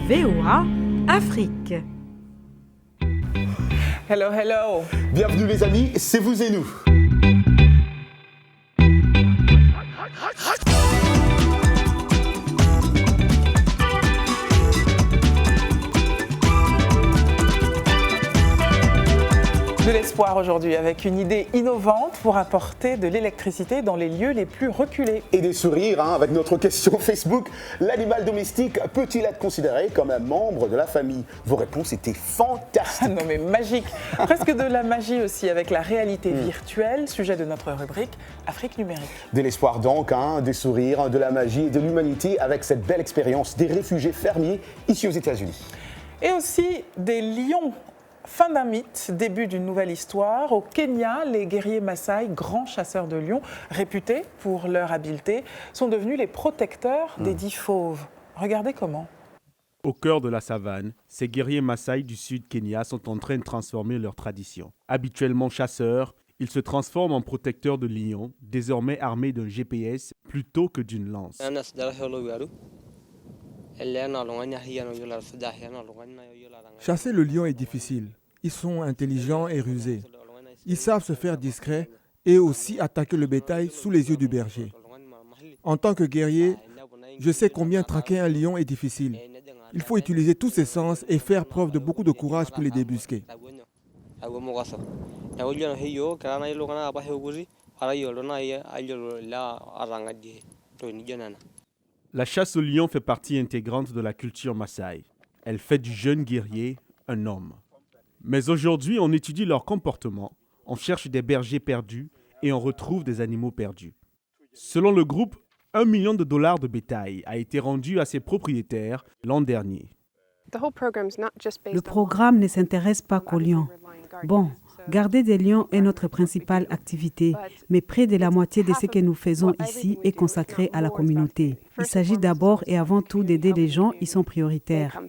VOA Afrique. Hello, hello. Bienvenue les amis, c'est vous et nous. De l'espoir aujourd'hui avec une idée innovante pour apporter de l'électricité dans les lieux les plus reculés. Et des sourires avec notre question Facebook. L'animal domestique peut-il être considéré comme un membre de la famille? Vos réponses étaient fantastiques. Ah non mais magique. Presque de la magie aussi avec la réalité virtuelle, sujet de notre rubrique Afrique numérique. De l'espoir donc, des sourires, de la magie et de l'humanité avec cette belle expérience des réfugiés fermiers ici aux États-Unis. Et aussi des lions. Fin d'un mythe, début d'une nouvelle histoire. Au Kenya, les guerriers Maasai, grands chasseurs de lions, réputés pour leur habileté, sont devenus les protecteurs des dits fauves. Regardez comment. Au cœur de la savane, ces guerriers Maasai du sud Kenya sont en train de transformer leur tradition. Habituellement chasseurs, ils se transforment en protecteurs de lions, désormais armés d'un GPS plutôt que d'une lance. Chasser le lion est difficile. Ils sont intelligents et rusés. Ils savent se faire discrets et aussi attaquer le bétail sous les yeux du berger. En tant que guerrier, je sais combien traquer un lion est difficile. Il faut utiliser tous ses sens et faire preuve de beaucoup de courage pour les débusquer. La chasse au lion fait partie intégrante de la culture Maasai. Elle fait du jeune guerrier un homme. Mais aujourd'hui, on étudie leur comportement, on cherche des bergers perdus et on retrouve des animaux perdus. Selon le groupe, $1 million de bétail a été rendu à ses propriétaires l'an dernier. Le programme ne s'intéresse pas qu'aux lions. Bon, garder des lions est notre principale activité, mais près de la moitié de ce que nous faisons ici est consacré à la communauté. Il s'agit d'abord et avant tout d'aider les gens, ils sont prioritaires.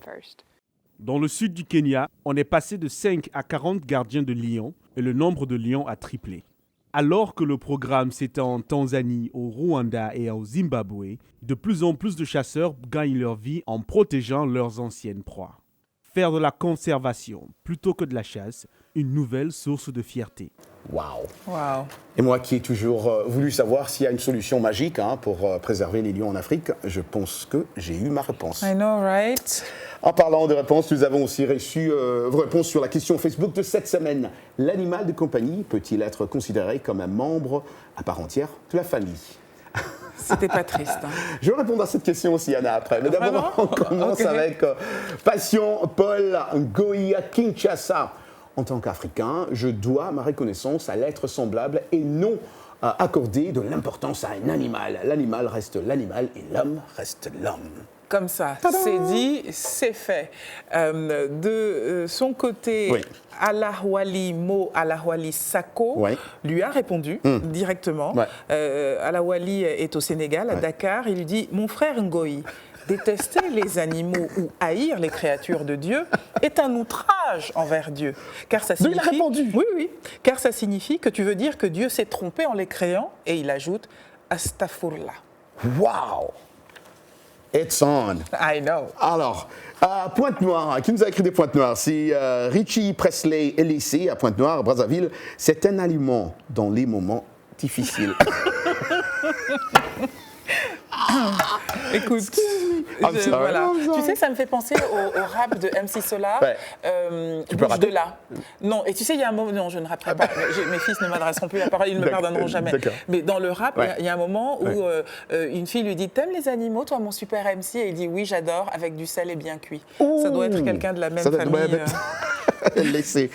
Dans le sud du Kenya, on est passé de 5 à 40 gardiens de lions et le nombre de lions a triplé. Alors que le programme s'étend en Tanzanie, au Rwanda et au Zimbabwe, de plus en plus de chasseurs gagnent leur vie en protégeant leurs anciennes proies. Faire de la conservation plutôt que de la chasse, une nouvelle source de fierté. Waouh! Wow. Et moi qui ai toujours voulu savoir s'il y a une solution magique pour préserver les lions en Afrique, je pense que j'ai eu ma réponse. I know, right? En parlant de réponses, nous avons aussi reçu vos réponses sur la question Facebook de cette semaine. L'animal de compagnie peut-il être considéré comme un membre à part entière de la famille? C'était pas triste. Je vais répondre à cette question aussi, Anna, après. Mais d'abord, on commence avec Passion Paul Ngoïa Kinshasa. En tant qu'Africain, je dois ma reconnaissance à l'être semblable et non accorder de l'importance à un animal. L'animal reste l'animal et l'homme reste l'homme. Comme ça, c'est dit, c'est fait. De son côté, Oui. Alahwali Sako lui a répondu directement. Ouais. Alahwali est au Sénégal, à Dakar. Il lui dit « Mon frère Ngoï, détester les animaux ou haïr les créatures de Dieu est un outrage envers Dieu. Car ça signifie, il a répondu. Oui. Car ça signifie que tu veux dire que Dieu s'est trompé en les créant. » Et il ajoute « Astaghfirullah ». Wow! It's on. I know. Alors, à Pointe-Noire, qui nous a écrit des Pointe-Noires? C'est Richie Presley Elysée à Pointe-Noire, Brazzaville. C'est un aliment dans les moments difficiles. Écoute, voilà. Tu sais, ça me fait penser au rap de MC Solar. Tu peux rater de là. Non, et tu sais, il y a un moment. Non, je ne raperai pas. Mes fils ne m'adresseront plus la parole, ils ne me pardonneront jamais. Mais dans le rap, il y a un moment où une fille lui dit « T'aimes les animaux, toi, mon super MC ?» Et il dit « Oui, j'adore, avec du sel et bien cuit. » Ça doit être quelqu'un de la même famille. Laissez,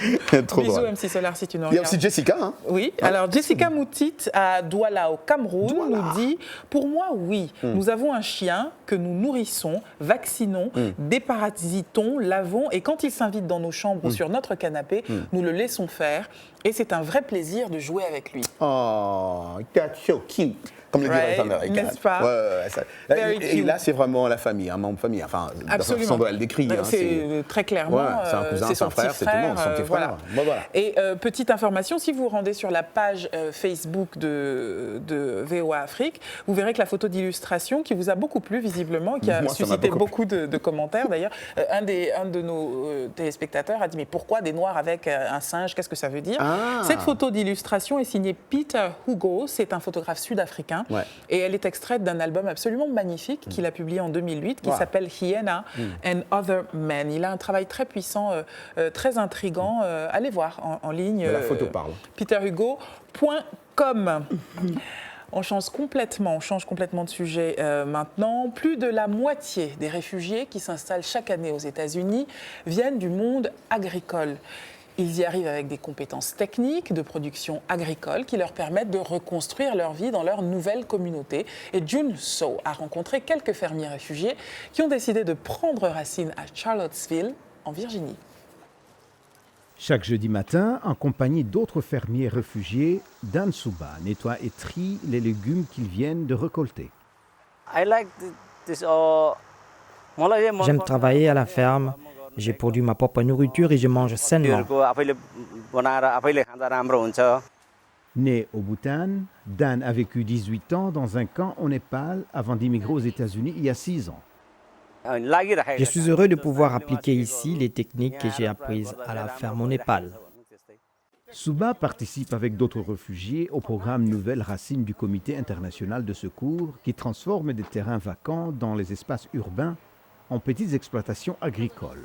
trop Bisous drôle. MC Solar si tu nous Il y a regardes. aussi Jessica. Oui, alors Jessica Moutit à Douala au Cameroun nous dit « Pour moi, oui, nous avons un chien que nous nourrissons, vaccinons, déparasitons, lavons et quand il s'invite dans nos chambres ou sur notre canapé, nous le laissons faire et c'est un vrai plaisir de jouer avec lui. » Oh, that's so cute. comme le diraient les Américains. N'est-ce pas? Et là, c'est vraiment la famille, un membre de famille. Enfin, de la façon dont elle décrit. C'est très clairement. C'est un cousin, c'est un frère, c'est tout le monde, son petit frère. Voilà. Et petite information, si vous vous rendez sur la page Facebook de VOA Afrique, vous verrez que la photo d'illustration qui vous a beaucoup plu visiblement, qui a suscité beaucoup de commentaires d'ailleurs, un de nos téléspectateurs a dit mais pourquoi des noirs avec un singe, qu'est-ce que ça veut dire? Cette photo d'illustration est signée Peter Hugo, c'est un photographe sud-africain et elle est extraite d'un album absolument magnifique qu'il a publié en 2008 qui s'appelle Hyena and Other Men. Il a un travail très puissant, très intriguant. Allez voir en ligne. La photo parle. peterhugo.com. On change complètement de sujet maintenant. Plus de la moitié des réfugiés qui s'installent chaque année aux États-Unis viennent du monde agricole. Ils y arrivent avec des compétences techniques de production agricole qui leur permettent de reconstruire leur vie dans leur nouvelle communauté. Et June So a rencontré quelques fermiers réfugiés qui ont décidé de prendre racine à Charlottesville, en Virginie. Chaque jeudi matin, en compagnie d'autres fermiers réfugiés, Dan Suba nettoie et trie les légumes qu'ils viennent de récolter. J'aime travailler à la ferme. J'ai produit ma propre nourriture et je mange sainement. Né au Bhoutan, Dan a vécu 18 ans dans un camp au Népal avant d'immigrer aux États-Unis il y a 6 ans. Je suis heureux de pouvoir appliquer ici les techniques que j'ai apprises à la ferme au Népal. Suba participe avec d'autres réfugiés au programme Nouvelles Racines du Comité international de secours qui transforme des terrains vacants dans les espaces urbains en petites exploitations agricoles.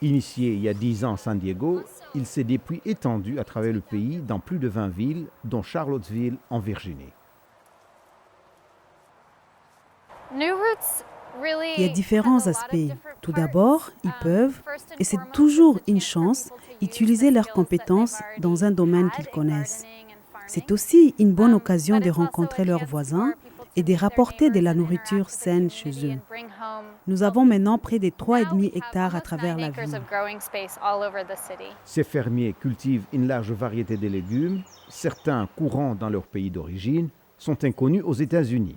Initié il y a 10 ans à San Diego, il s'est depuis étendu à travers le pays dans plus de 20 villes, dont Charlottesville en Virginie. Il y a différents aspects. Tout d'abord, ils peuvent, et c'est toujours une chance, utiliser leurs compétences dans un domaine qu'ils connaissent. C'est aussi une bonne occasion de rencontrer leurs voisins et de rapporter de la nourriture saine chez eux. Nous avons maintenant près de 3,5 hectares à travers la ville. Ces fermiers cultivent une large variété de légumes, certains courants dans leur pays d'origine, sont inconnus aux États-Unis.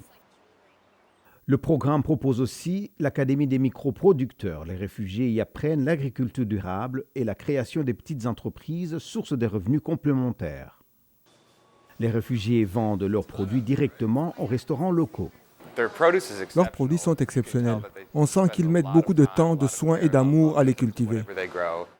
Le programme propose aussi l'Académie des microproducteurs. Les réfugiés y apprennent l'agriculture durable et la création des petites entreprises, source de revenus complémentaires. Les réfugiés vendent leurs produits directement aux restaurants locaux. Leurs produits sont exceptionnels. On sent qu'ils mettent beaucoup de temps, de soins et d'amour à les cultiver.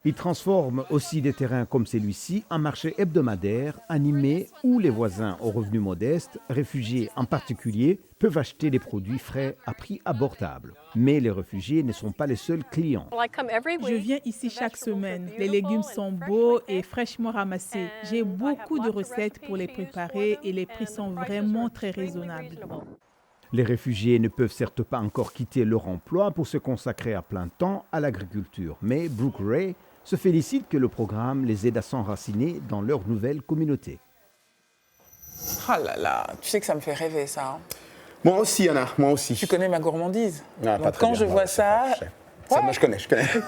Ils transforment aussi des terrains comme celui-ci en marchés hebdomadaires, animés, où les voisins aux revenus modestes, réfugiés en particulier, peuvent acheter des produits frais à prix abordable. Mais les réfugiés ne sont pas les seuls clients. Je viens ici chaque semaine. Les légumes sont beaux et fraîchement ramassés. J'ai beaucoup de recettes pour les préparer et les prix sont vraiment très raisonnables. Les réfugiés ne peuvent certes pas encore quitter leur emploi pour se consacrer à plein temps à l'agriculture, mais Brooke Ray se félicite que le programme les aide à s'enraciner dans leur nouvelle communauté. Ah là là, tu sais que ça me fait rêver ça. Hein. Moi aussi, Anna, moi aussi. Tu connais ma gourmandise. Ah, donc quand je vois ça... Ça, moi, je connais.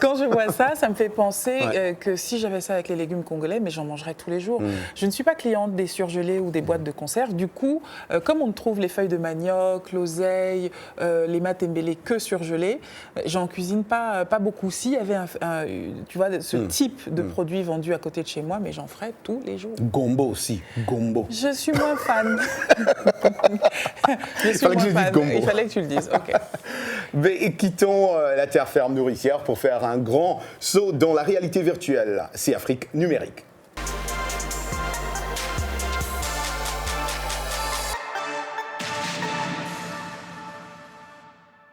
Quand je vois ça, ça me fait penser que si j'avais ça avec les légumes congolais, mais j'en mangerais tous les jours. Je ne suis pas cliente des surgelés ou des boîtes de conserve. Du coup, comme on ne trouve les feuilles de manioc, l'oseille, les matembele que surgelées, j'en cuisine pas beaucoup. S'il y avait tu vois, ce type de produit vendu à côté de chez moi, mais j'en ferais tous les jours. Gombo aussi, gombo. Je suis moins fan. Il fallait que tu le dises. Okay. Mais quittons la terre ferme nourricière pour faire un grand saut dans la réalité virtuelle. C'est Afrique numérique.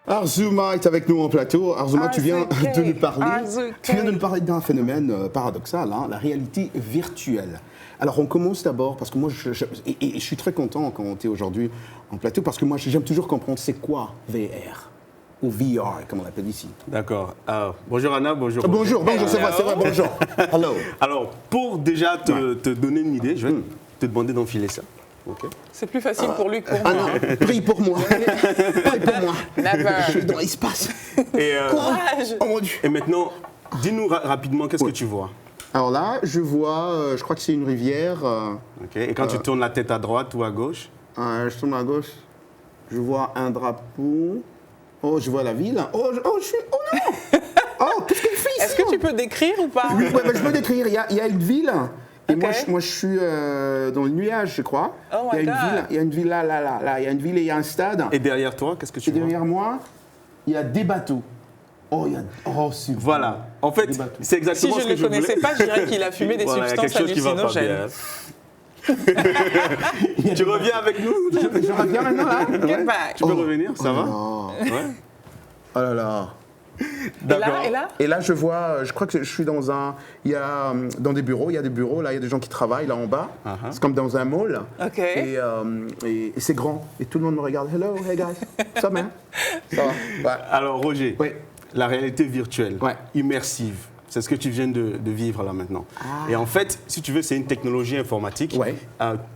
Arzuma est avec nous en plateau. Arzuma, tu viens de nous parler d'un phénomène paradoxal, hein, la réalité virtuelle. Alors on commence d'abord, parce que moi je suis très content quand tu es aujourd'hui en plateau, parce que moi j'aime toujours comprendre c'est quoi VR ou VR, comme on l'appelle ici. D'accord. Bonjour Anna, bonjour. Bonjour, c'est vrai, bonjour. Hello. Alors, pour déjà te donner une idée, je vais te demander d'enfiler ça. Okay. C'est plus facile pour lui que pour moi. Non, prie pour moi. Prie pour moi. Je suis dans l'espace. Courage. Oh mon Dieu. Et maintenant, dis-nous rapidement, qu'est-ce que tu vois? Alors là, je vois, je crois que c'est une rivière. Ok. Et quand tu tournes la tête à droite ou à gauche? Je tourne à gauche. Je vois un drapeau. Oh, je vois la ville. Oh non Oh, qu'est-ce qu'elle fait ici? Est-ce que tu peux décrire ou pas? Oui, je peux décrire. Il y a une ville. Et moi, je suis dans le nuage, je crois. Oh il y a une ville là. Il y a une ville et il y a un stade. Et derrière toi, qu'est-ce que tu vois? Et derrière moi, il y a des bateaux. Super. Voilà. En fait, c'est exactement ce que je voulais. Si je ne le connaissais pas, je dirais qu'il a fumé des substances hallucinogènes. Tu reviens avec nous? Je reviens maintenant là. Tu peux revenir, ça va? Ouais. Oh là là. Et là, je vois, je crois que je suis dans dans des bureaux, il y a des bureaux, là il y a des gens qui travaillent là en bas, c'est comme dans un mall, et c'est grand, et tout le monde me regarde, hello, hey guys, ça va? Ça va? Ouais. Alors Roger, la réalité virtuelle, immersive, c'est ce que tu viens de vivre là maintenant. Et en fait, si tu veux, c'est une technologie informatique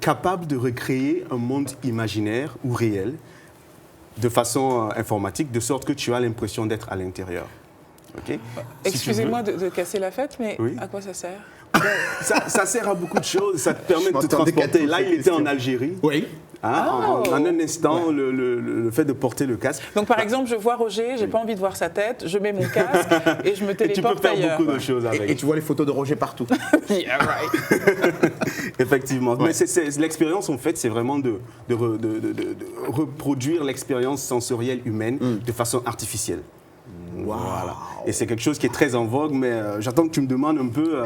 capable de recréer un monde imaginaire ou réel, de façon informatique, de sorte que tu as l'impression d'être à l'intérieur. Okay? Excusez-moi de casser la fête, mais à quoi ça sert? Ça sert à beaucoup de choses, ça te permet de te transporter. Là, il était en Algérie. Oui. En un instant, le fait de porter le casque. Donc, par exemple, je vois Roger, j'ai pas envie de voir sa tête, je mets mon casque et je me téléporte ailleurs. Tu peux faire beaucoup de choses avec. Et tu vois les photos de Roger partout. Yeah, right. Effectivement. Mais l'expérience, en fait, c'est vraiment de reproduire l'expérience sensorielle humaine de façon artificielle. Wow. Voilà. Et c'est quelque chose qui est très en vogue, mais j'attends que tu me demandes un peu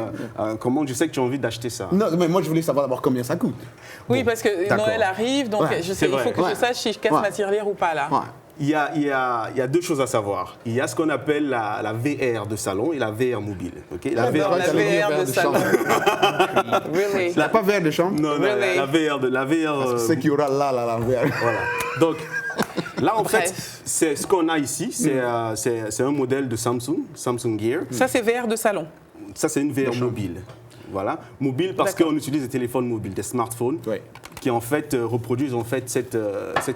comment je sais que tu as envie d'acheter ça. Non, mais moi je voulais savoir d'abord combien ça coûte. Oui, parce que Noël arrive, donc il faut que je sache si je casse ma tirelire ou pas là. Il y a deux choses à savoir. Il y a ce qu'on appelle la VR de salon et la VR mobile. Okay? La VR de salon. Really? Pas VR de chambre? Non, really? la VR. C'est qu'il y aura là, la VR. Voilà. Donc, là, en fait, c'est ce qu'on a ici, c'est un modèle de Samsung Gear. Ça, c'est VR de salon. Ça, c'est une VR mobile. Voilà, mobile parce qu'on utilise des téléphones mobiles, des smartphones, qui en fait reproduisent en fait cette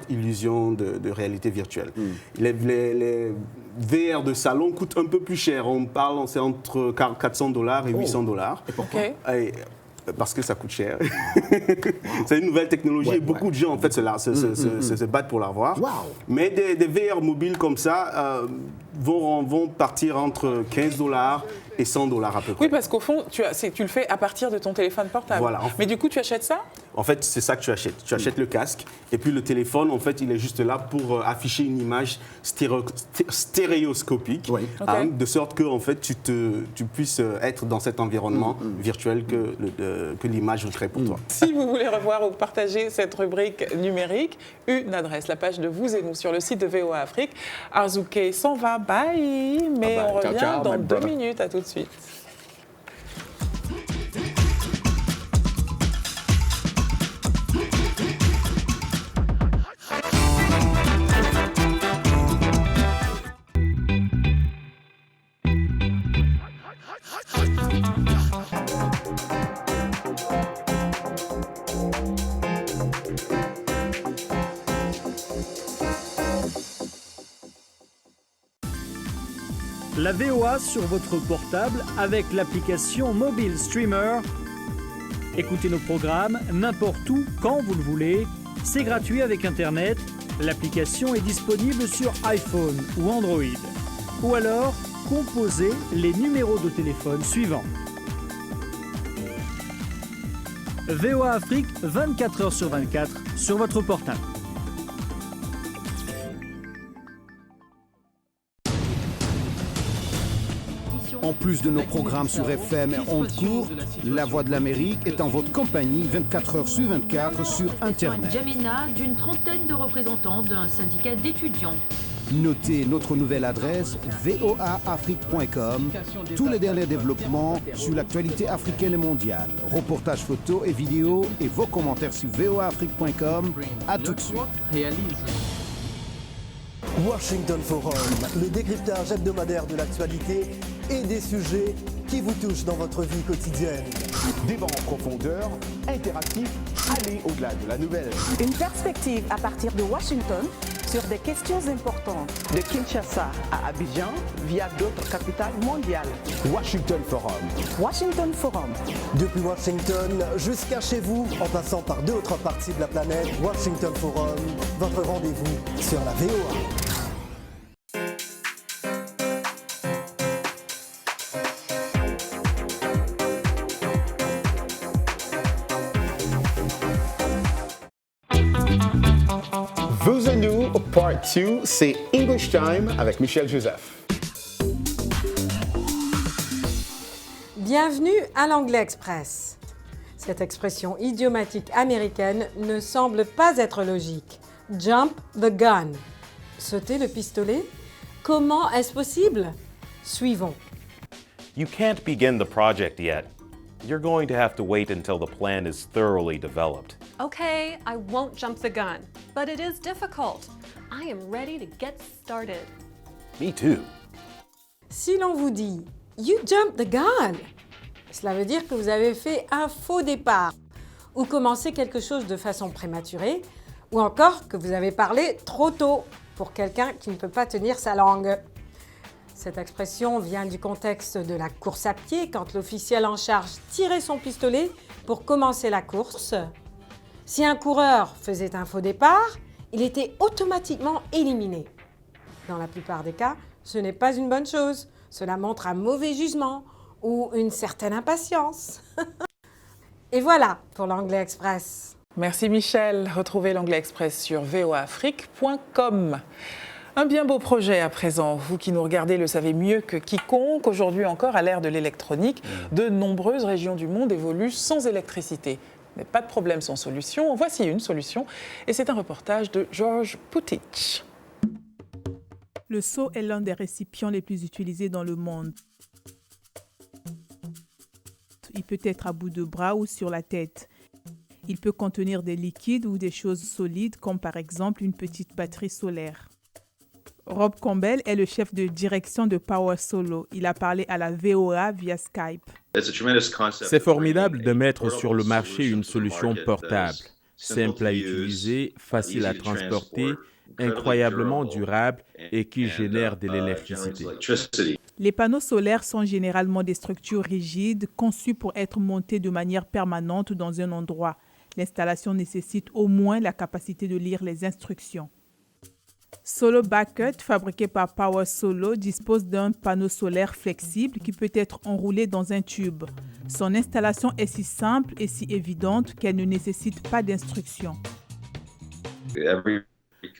illusion de réalité virtuelle. Les VR de salon coûtent un peu plus cher. On parle, c'est entre $400 et $800. Et pourquoi? Parce que ça coûte cher. C'est une nouvelle technologie et beaucoup de gens en fait se battent pour l'avoir. Wow. Mais des VR mobiles comme ça vont partir entre $15 et $100 à peu près. Oui, parce qu'au fond, tu le fais à partir de ton téléphone portable. Voilà. Mais du coup, tu achètes ça? En fait, c'est ça que tu achètes. Tu achètes le casque et puis le téléphone, en fait, il est juste là pour afficher une image stéréoscopique, de sorte que en fait, tu puisses être dans cet environnement virtuel que l'image crée pour toi. Si vous voulez revoir ou partager cette rubrique numérique, une adresse, la page de Vous et Nous sur le site de VOA Afrique. Arzouké s'en va, bye, mais on revient dans 2 minutes, à tout de suite. La VOA sur votre portable avec l'application Mobile Streamer. Écoutez nos programmes n'importe où, quand vous le voulez. C'est gratuit avec Internet. L'application est disponible sur iPhone ou Android. Ou alors, composez les numéros de téléphone suivants. VOA Afrique, 24 heures sur 24, sur votre portable. En plus de nos programmes sur FM et ondes courtes, La Voix de l'Amérique est en votre compagnie 24 heures sur 24 sur Internet. Djamena, d'une trentaine de représentants d'un syndicat d'étudiants. Notez notre nouvelle adresse voaafrique.com. Tous les derniers développements sur l'actualité africaine et mondiale. Reportages photos et vidéos et vos commentaires sur voaafrique.com. À tout de suite. Washington Forum, le décryptage hebdomadaire de l'actualité et des sujets qui vous touchent dans votre vie quotidienne. Débat en profondeur, interactif, aller au-delà de la nouvelle. Une perspective à partir de Washington sur des questions importantes de Kinshasa à Abidjan via d'autres capitales mondiales. Washington Forum. Washington Forum. Depuis Washington jusqu'à chez vous, en passant par d'autres parties de la planète, Washington Forum, votre rendez-vous sur la VOA. Vous et nous, part 2, c'est English Time avec Michel Joseph. Bienvenue à l'Anglais Express. Cette expression idiomatique américaine ne semble pas être logique. Jump the gun. Sauter le pistolet? Comment est-ce possible? Suivons. You can't begin the project yet. You're going to have to wait until the plan is thoroughly developed. Okay, I won't jump the gun, but it is difficult. I am ready to get started. Me too. Si l'on vous dit « You jumped the gun », cela veut dire que vous avez fait un faux départ ou commencé quelque chose de façon prématurée ou encore que vous avez parlé trop tôt pour quelqu'un qui ne peut pas tenir sa langue. Cette expression vient du contexte de la course à pied quand l'officiel en charge tirait son pistolet pour commencer la course. Si un coureur faisait un faux départ, il était automatiquement éliminé. Dans la plupart des cas, ce n'est pas une bonne chose. Cela montre un mauvais jugement ou une certaine impatience. Et voilà pour l'Anglais Express. Merci Michel. Retrouvez l'Anglais Express sur voaafrique.com. Un bien beau projet à présent. Vous qui nous regardez le savez mieux que quiconque. Aujourd'hui encore, à l'ère de l'électronique, de nombreuses régions du monde évoluent sans électricité. Mais pas de problème sans solution. Voici une solution et c'est un reportage de George Putic. Le seau est l'un des récipients les plus utilisés dans le monde. Il peut être à bout de bras ou sur la tête. Il peut contenir des liquides ou des choses solides comme par exemple une petite batterie solaire. Rob Campbell est le chef de direction de Power Solo. Il a parlé à la VOA via Skype. C'est formidable de mettre sur le marché une solution portable, simple à utiliser, facile à transporter, incroyablement durable et qui génère de l'électricité. Les panneaux solaires sont généralement des structures rigides conçues pour être montées de manière permanente dans un endroit. L'installation nécessite au moins la capacité de lire les instructions. Solo Bucket, fabriqué par Power Solo, dispose d'un panneau solaire flexible qui peut être enroulé dans un tube. Son installation est si simple et si évidente qu'elle ne nécessite pas d'instructions.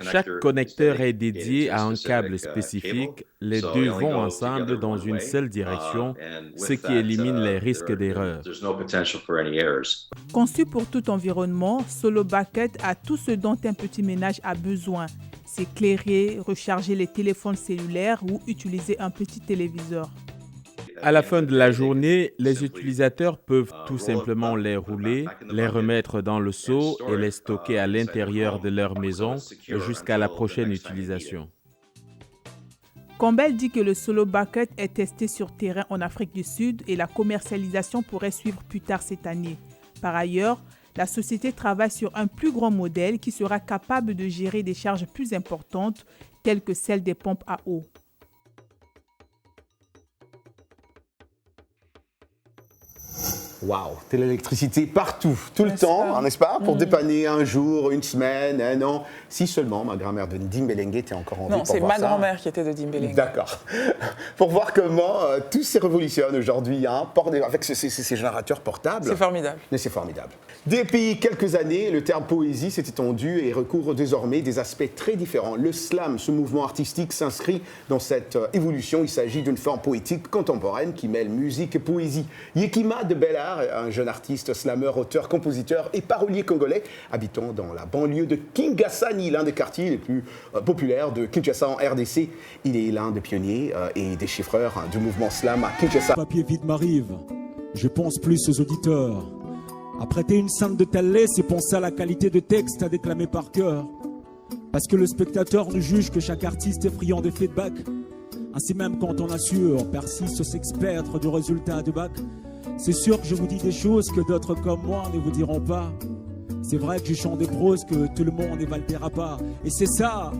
Chaque connecteur est dédié à un câble spécifique. Les deux vont ensemble dans une seule direction, ce qui élimine les risques d'erreur. Conçu pour tout environnement, Solo Bucket a tout ce dont un petit ménage a besoin. S'éclairer, recharger les téléphones cellulaires ou utiliser un petit téléviseur. À la fin de la journée, les utilisateurs peuvent tout simplement les rouler, les remettre dans le seau et les stocker à l'intérieur de leur maison jusqu'à la prochaine utilisation. Campbell dit que le Solo Bucket est testé sur terrain en Afrique du Sud et la commercialisation pourrait suivre plus tard cette année. Par ailleurs, la société travaille sur un plus grand modèle qui sera capable de gérer des charges plus importantes, telles que celles des pompes à eau. Waouh, de l'électricité partout, tout le temps, n'est-ce pas? Pour dépanner un jour, une semaine, un an. Si seulement ma grand-mère de Ndimbelenge était encore en vie. Non, c'est ma grand-mère qui était de Ndimbelenge. D'accord. Pour voir comment tout se révolutionne aujourd'hui avec ces générateurs portables. C'est formidable. Mais c'est formidable. Depuis quelques années, le terme poésie s'est étendu et recouvre désormais des aspects très différents. Le slam, ce mouvement artistique, s'inscrit dans cette évolution. Il s'agit d'une forme poétique contemporaine qui mêle musique et poésie. Yekima de Bella, un jeune artiste, slameur, auteur, compositeur et parolier congolais, habitant dans la banlieue de Kingasani, l'un des quartiers les plus populaires de Kinshasa en RDC. Il est l'un des pionniers et des chiffreurs du mouvement slam à Kinshasa. Papier vide m'arrive, je pense plus aux auditeurs. À prêter une scène de telle laisse, c'est penser à la qualité de texte à déclamer par cœur. Parce que le spectateur ne juge que chaque artiste est friand de feedback. Ainsi même quand on assure, persiste s'experdre du résultat du bac. C'est sûr que je vous dis des choses que d'autres comme moi ne vous diront pas. C'est vrai que je chante des proses que tout le monde n'évaltera pas. Et c'est ça,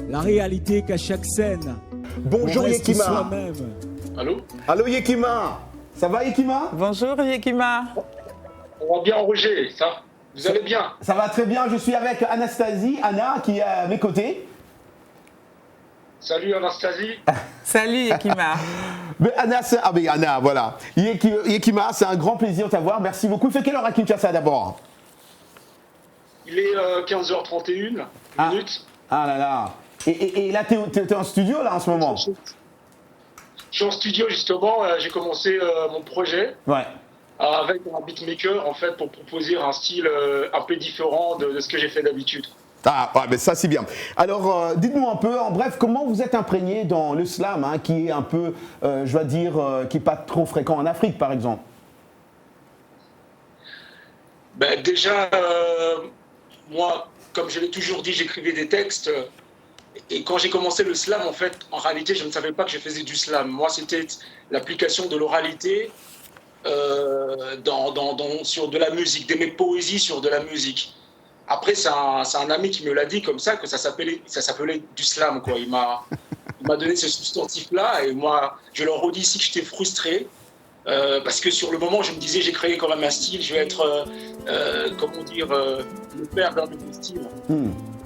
la réalité qu'à chaque scène. Bonjour Yekima. Allô? Allô Yekima. Ça va Yekima? Bonjour Yekima. On va bien Roger, ça? Vous allez bien? Ça va très bien, je suis avec Anna qui est à mes côtés. Salut Anastasie. Salut Yekima. Mais Anna, voilà. Yekima, c'est un grand plaisir de t'avoir. Merci beaucoup. Il fait quelle heure à Kinshasa d'abord? Il est 15h31 minutes. Ah là là. Et là, t'es en studio là en ce moment? Je suis en studio justement. J'ai commencé mon projet. Ouais. Avec un beatmaker en fait pour proposer un style un peu différent de ce que j'ai fait d'habitude. Ah, ouais, mais ça c'est bien. Alors, dites-nous un peu, en bref, comment vous êtes imprégné dans le slam, hein, qui est un peu, je dois dire, qui n'est pas trop fréquent en Afrique, par exemple? Ben, déjà, moi, comme je l'ai toujours dit, j'écrivais des textes. Et quand j'ai commencé le slam, en fait, en réalité, je ne savais pas que je faisais du slam. Moi, c'était l'application de l'oralité sur de la musique, mes poésies sur de la musique. Après, c'est un ami qui me l'a dit comme ça, que ça s'appelait du slam, quoi. Il m'a donné ce substantif-là, et moi, je leur redis ici que j'étais frustré, parce que sur le moment, je me disais, j'ai créé quand même un style, je vais être, comment dire, le père d'un nouveau style.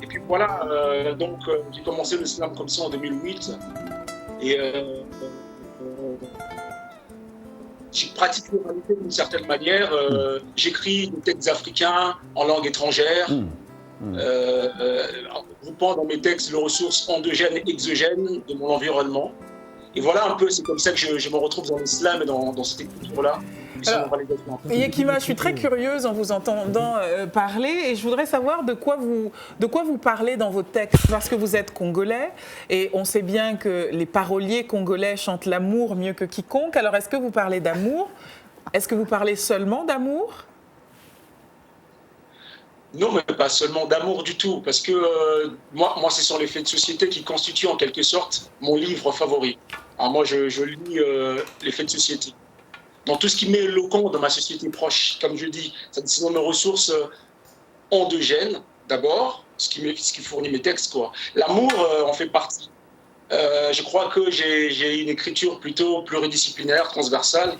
Et puis voilà, donc j'ai commencé le slam comme ça en 2008, et je pratique l'oralité d'une certaine manière. J'écris des textes africains en langue étrangère, en groupant dans mes textes les ressources endogènes et exogènes de mon environnement. Et voilà un peu, c'est comme ça que je me retrouve dans l'islam et dans cette écriture-là. Yekima, je suis très curieuse en vous entendant parler et je voudrais savoir de quoi vous parlez dans vos textes, parce que vous êtes congolais et on sait bien que les paroliers congolais chantent l'amour mieux que quiconque. Alors est-ce que vous parlez d'amour? Est-ce que vous parlez seulement d'amour? Non, mais pas seulement d'amour du tout, parce que moi, ce sont les faits de société qui constituent en quelque sorte mon livre favori. Alors moi, je lis les faits de société. Dans tout ce qui m'est éloquent dans ma société proche, comme je dis, ce sont mes ressources endogènes, d'abord, ce qui fournit mes textes, quoi. L'amour en fait partie. Je crois que j'ai une écriture plutôt pluridisciplinaire, transversale.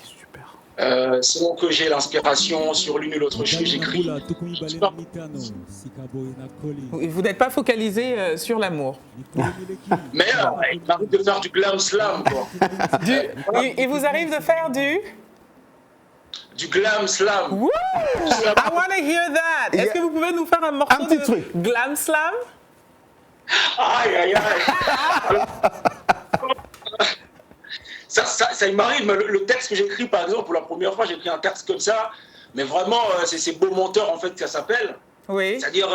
Selon que j'ai l'inspiration sur l'une ou l'autre chose, j'écris. Vous n'êtes pas focalisé sur l'amour. Mais il m'arrive de faire du glam slam, quoi. Il vous arrive de faire du glam slam. Woo! I want to hear that. Est-ce que vous pouvez nous faire un morceau de glam slam? Aïe, aïe, aïe. Ça il m'arrive, le texte que j'écris, par exemple, pour la première fois, j'ai écrit un texte comme ça, mais vraiment, c'est Beau Menteur, en fait, que ça s'appelle. Oui. C'est-à-dire,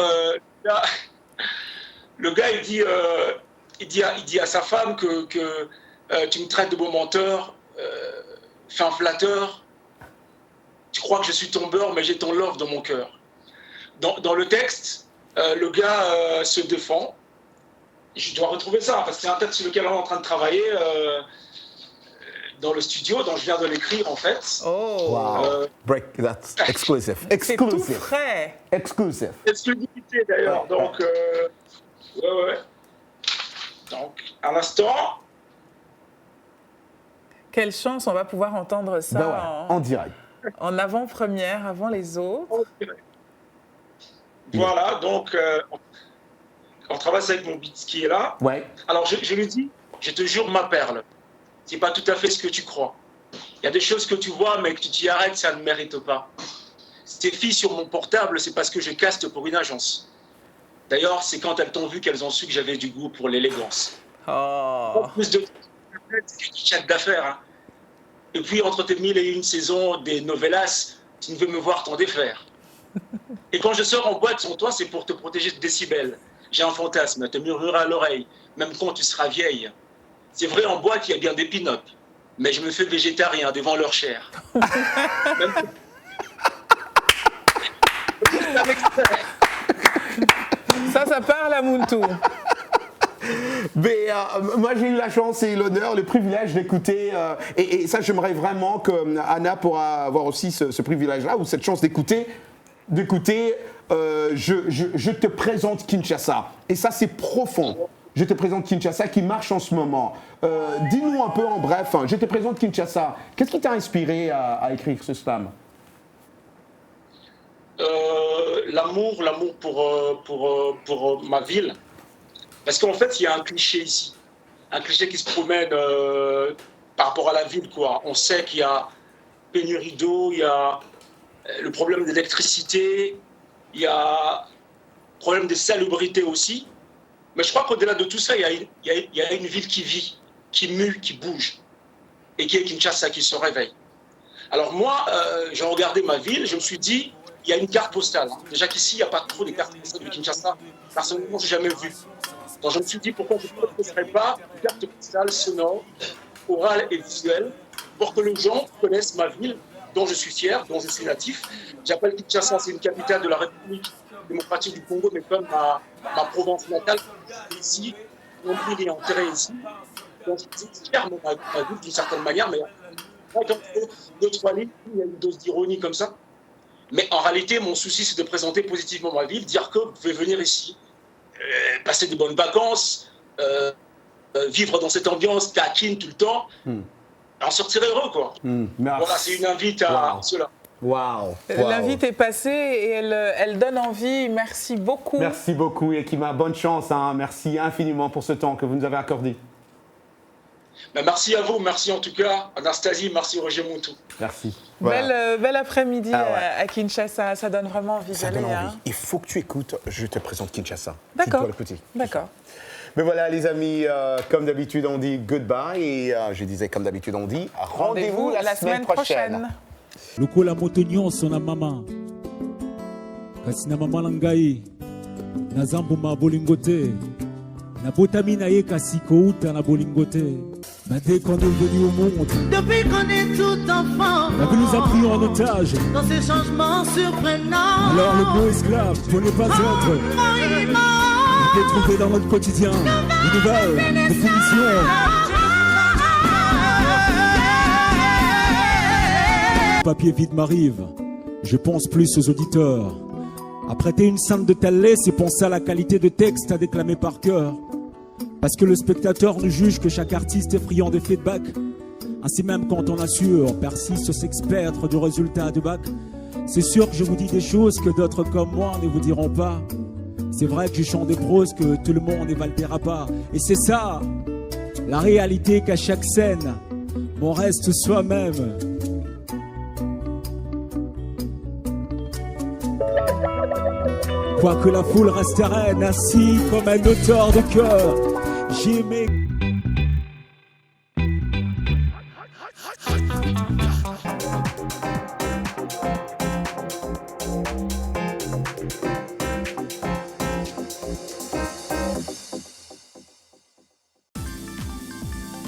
le gars, il dit à sa femme que tu me traites de beau menteur, fin flatteur, tu crois que je suis ton beurre, mais j'ai ton love dans mon cœur. Dans le texte, le gars se défend. Je dois retrouver ça, parce que c'est un texte sur lequel on est en train de travailler dans le studio, dont je viens de l'écrire en fait. Oh, wow. Break, that's exclusive. C'est tout frais. Exclusive. Exclusivité d'ailleurs, ouais, donc ouais. Donc, à l'instant. Quelle chance, on va pouvoir entendre ça en direct. En avant-première, avant les autres. Voilà, donc on travaille avec mon beat qui est là. Ouais. Alors je lui dis, je te jure ma perle, c'est pas tout à fait ce que tu crois. Il y a des choses que tu vois, mais que tu t'y arrêtes, ça ne mérite pas. Ces filles sur mon portable, c'est parce que je caste pour une agence. D'ailleurs, c'est quand elles t'ont vu qu'elles ont su que j'avais du goût pour l'élégance. Oh. Plus de chat d'affaires. Hein. Et puis, entre tes 1001 saisons des novellas, tu ne veux me voir t'en défaire. Et quand je sors en boîte sur toi, c'est pour te protéger de décibels. J'ai un fantasme, te murmurer à l'oreille, même quand tu seras vieille. C'est vrai, en boîte, il y a bien des pin-up, mais je me fais végétarien devant leur chair. Ça parle à Muntu. Mais moi j'ai eu la chance et l'honneur, le privilège d'écouter et ça j'aimerais vraiment que Anna pourra avoir aussi ce privilège-là ou cette chance d'écouter d'écouter je te présente Kinshasa. Et ça, c'est profond. Je te présente Kinshasa qui marche en ce moment. Dis-nous un peu en bref, je te présente Kinshasa. Qu'est-ce qui t'a inspiré à écrire ce slam? L'amour pour ma ville. Parce qu'en fait, il y a un cliché ici. Un cliché qui se promène par rapport à la ville, quoi. On sait qu'il y a pénurie d'eau, il y a le problème d'électricité, il y a le problème de salubrité aussi. Mais je crois qu'au-delà de tout ça, il y a une ville qui vit, qui mue, qui bouge. Et qui est Kinshasa, qui se réveille. Alors moi, j'ai regardé ma ville, je me suis dit, il y a une carte postale. Déjà qu'ici, il n'y a pas trop de cartes postales de Kinshasa. Personnellement, je n'ai jamais vu. Donc je me suis dit, pourquoi je ne ferais pas une carte postale sonore, orale et visuelle, pour que les gens connaissent ma ville, dont je suis fier, dont je suis natif. J'appelle Kinshasa, c'est une capitale de la République démocratique du Congo, mais comme ma province natale, ici, mon pays est enterré ici. Donc je suis fier de ma ville d'une certaine manière, mais quand deux, trois lignes, il y a une dose d'ironie comme ça. Mais en réalité, mon souci, c'est de présenter positivement ma ville, dire que vous pouvez venir ici, passer de bonnes vacances, vivre dans cette ambiance taquine tout le temps, en sortir heureux, quoi. Voilà, c'est une invite à cela. L'invite est passée et elle donne envie. Merci beaucoup. Merci beaucoup, Yekima. Bonne chance. Merci infiniment pour ce temps que vous nous avez accordé. Ben, merci à vous, merci en tout cas Anastasie, merci Roger Montou. Merci. Bel après-midi à Kinshasa, ça donne vraiment envie d'aller. Il faut que tu écoutes, je te présente Kinshasa. D'accord. D'accord. Mais voilà les amis, comme d'habitude on dit goodbye et je disais comme d'habitude on dit rendez-vous la semaine prochaine. Lokola motonyo sona mama. Kasina mama langai. Nazambu ma bolingote. Na botami na ye kasi kouta na bolingote. Mais dès qu'on est venu au monde, depuis qu'on est tout enfant, la vie nous a pris en otage. Dans ces changements surprenants, alors le mot esclave pour ne pas être, on peut trouver dans notre quotidien une nouvelle définition. Papier vide m'arrive, je pense plus aux auditeurs. À prêter une scène de telle laisse, c'est penser à la qualité de texte à déclamer par cœur. Parce que le spectateur ne juge que chaque artiste est friand de feedback. Ainsi même quand on assure, persiste s'experdre du résultat du bac. C'est sûr que je vous dis des choses que d'autres comme moi ne vous diront pas. C'est vrai que je chante des proses que tout le monde n'évaltera pas. Et c'est ça, la réalité qu'à chaque scène, on reste soi-même. Quoique la foule reste reine, assis comme un auteur de cœur, j'aimais.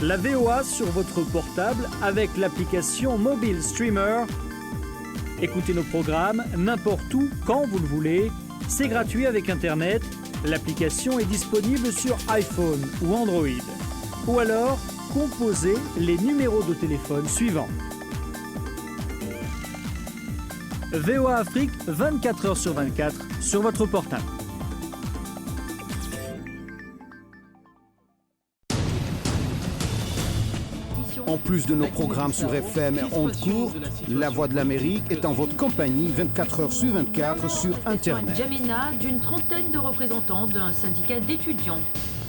La VOA sur votre portable avec l'application Mobile Streamer. Écoutez nos programmes n'importe où, quand vous le voulez. C'est gratuit avec Internet. L'application est disponible sur iPhone ou Android. Ou alors, composez les numéros de téléphone suivants. VOA Afrique, 24 heures sur 24, sur votre portable. En plus de nos programmes sur FM et ondes courtes, La Voix de l'Amérique est en votre compagnie 24 heures sur 24 sur Internet. N'Djamena d'une trentaine de représentants d'un syndicat d'étudiants.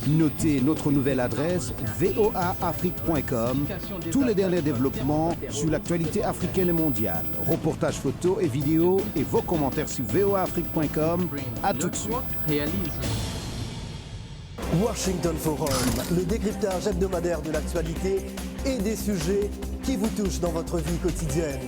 Notez notre nouvelle adresse voaafrique.com. Tous les derniers développements sur l'actualité africaine et mondiale. Reportages photos et vidéos et vos commentaires sur voaafrique.com. À tout de suite. Washington Forum, le décryptage hebdomadaire de l'actualité et des sujets qui vous touchent dans votre vie quotidienne.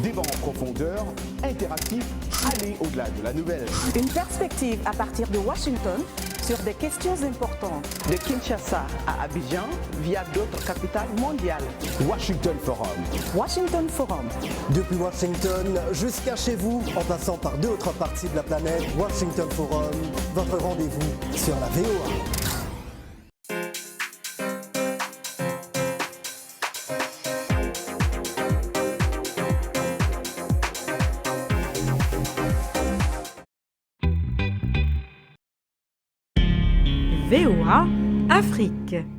Débat en profondeur, interactif, aller au-delà de la nouvelle. Une perspective à partir de Washington sur des questions importantes. De Kinshasa à Abidjan via d'autres capitales mondiales. Washington Forum. Washington Forum. Depuis Washington jusqu'à chez vous, en passant par d'autres parties de la planète, Washington Forum, votre rendez-vous sur la VOA. VOA Afrique.